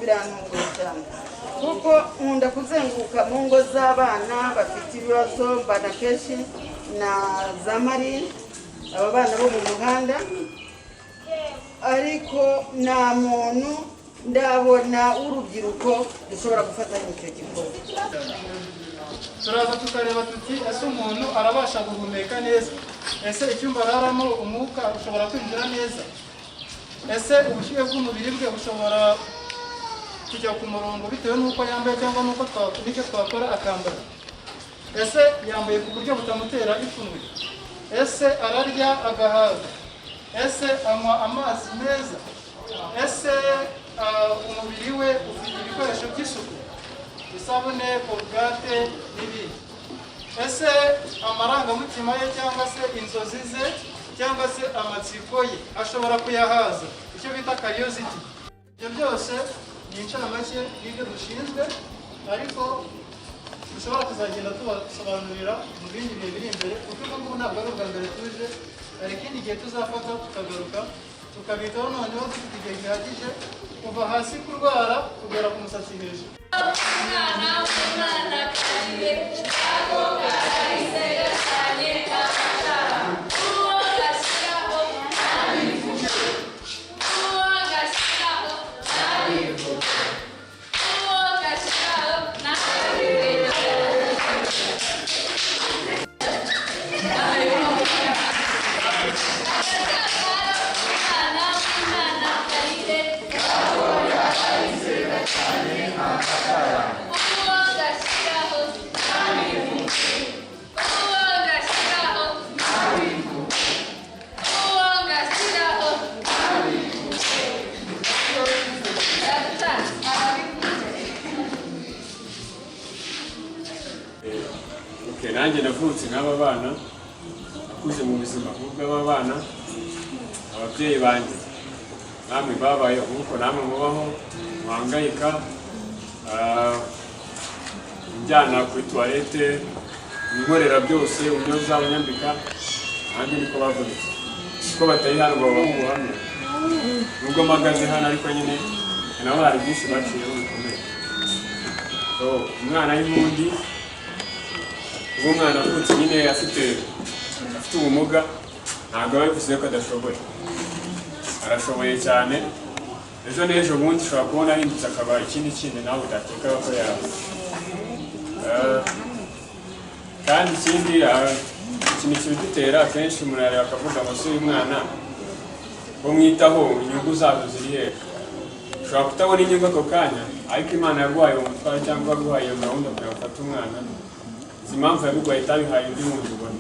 birantunguye cyane kuko nkunda kuzenguruka mu ngo z'abana bafite ibibazo mbana kenshi na za marine aba bana bo mu muhanda ariko nta muntu ndabona urubyiruko dushobora gufatanya icyo gikorwa. Turaza tukareba tuti ese umuntu arabasha guhumeka neza, ese icyumba araramo umwuka ushobora kwinjira neza, ese ubushyuhe bw'umubiri bwe bushobora kujya ku murongo bitewe n'uko yambaye cyangwa n'uko twakora akambara, ese yambaye ku buryo butamutera ipfunwe, ese ararya agahaga, ese anywa amazi meza, ese umubiri we ufite ibikoresho by'isuku, isabune, korogate n'ibindi, ese amarangamutima ye cyangwa se inzozi ze cyangwa se amatsiko ye ashobora kuyahaza, icyo bita curiosity. Ibyo byose ni incamake y'ibyo dushinzwe, ariko dushobora kuzagenda tubasobanurira mu bindi bihe biri imbere, kuko ubu ngubu ntabwo ari ubwa mbere tuje, hari ikindi gihe tuzafata tukagaruka tukabitaho noneho dufite igihe gihagije kuva hasi kurwara kugera ku musatsi hejuru. nanjye navutse n'aba bana nakuze mu buzima bw'aba bana ababyeyi banjye namwe babayeho nk'uko namwe mubaho muhangayika njyana kuri toilette inkorera byose unyoza unyambika nanjye niko bavunitse kuko batari hano ngo babahe ubuhamya nubwo mpagaze hano ariko nyine nabo hari byinshi baciyeho bikomeye. Umwana y'impundi umwana avutse nyine afite ubumuga ntabwo aba bivuze ko adashoboye, arashoboye cyane. Ejo n'ejo bundi ushobora kubona ahindutse akaba ikindi nawe utakeka ko yaba. Kandi ikindi ikintu kibidutera akenshi umuntu areba akavuga ngo si uyu mwana wo mwitaho inyungu zazo ziri hehe. Ushobora kutabona inyungu ako kanya ariko Imana yarwaye umutwaro cyangwa yarwaye iyo gahunda kugira ngo ufate umwana. Izi mpamvu yabiguhaye itabihaye undi wundi ubona,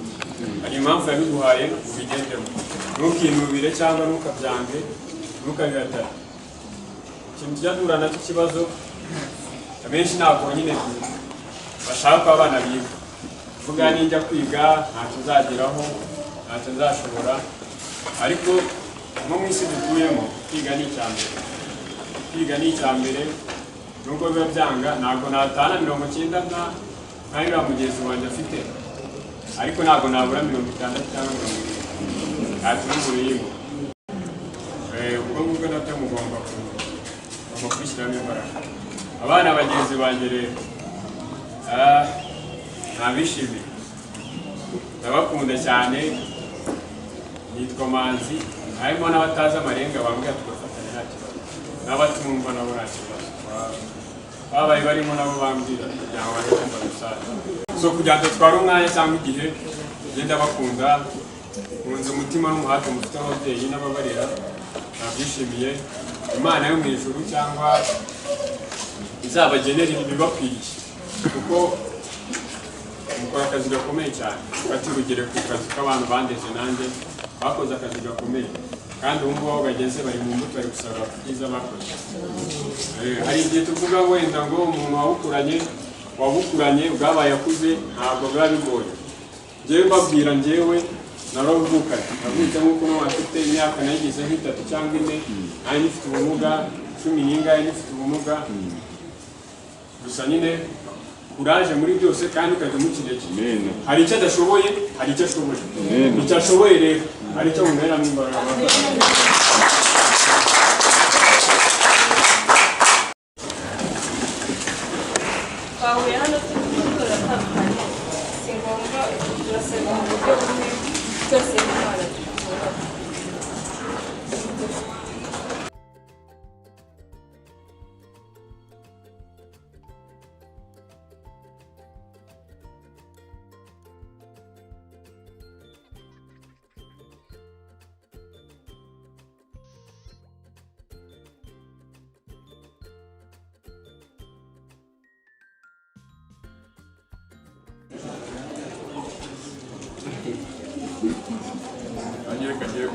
hari impamvu yabiguhaye ubigendemo, ntukinubire cyangwa ntukabyange ntukabihatare. Ikintu tujya duhura nacyo ikibazo abenshi ntabwo nyine bashaka ko abana biga, kuvuga ninjya kwiga ntacyo nzageraho ntacyo nzashobora. Ariko nko mu isi dutuyemo kwiga ni icyambere, kwiga ni icyambere. Nubwo biba byanga ntabwo natana 90 nk'ayira mugenzi wanjye afite, ariko ntabwo nabura 60 cyangwa 70 atumburiyeho. Ubwo ngubwo nabyo mugomba kwishyiramo imbaraga. Abana bagenzi banjye rero nabishimiye, ndabakunda cyane, nitwa Manzi, harimo n'abatazi amarenga bambwira tugafatanya nta kibazo, n'abatumva nabo nta kibazo babaye barimo nabo bambwira kugira ngo baje kumva gusaza. Kugira ngo tware umwanya cyangwa igihe ngenda bakunda, nkunze umutima n'umuhate mufite ababyeyi n'ababarera, nabyishimiye. Imana yo mu ijuru cyangwa izabagenera ibibakwiriye, kuko mukora akazi gakomeye cyane. Ufate urugero ku kazi k'abantu bandeze nanjye bakoze akazi gakomeye, kandi ubu ngubu aho bageze bari mu mbuto bari gusarura ibyiza bakoze. Hari igihe tuvuga wenda ngo umuntu wabukuranye bwabaye akuze ntabwo biba bigoye. Njyewe mbabwira njyewe naravukanye, navutse nk'uko n'ubu afite imyaka nayigize nk'itatu cyangwa 4, nanjye nifite ubumuga 10 nifite ubumuga. Gusa nyine Nkurage muri byose kandi ukajya mu kinege. Hari icyo adashoboye, hari icyo ashoboye. Icyo ashoboye rero hari icyo mumera n'imbaraga. twahuye hano turi mu matora atandukanye si ngombwa turasenga mu buryo bumwe twese n'Imana tuzubaka. Agiye kagiye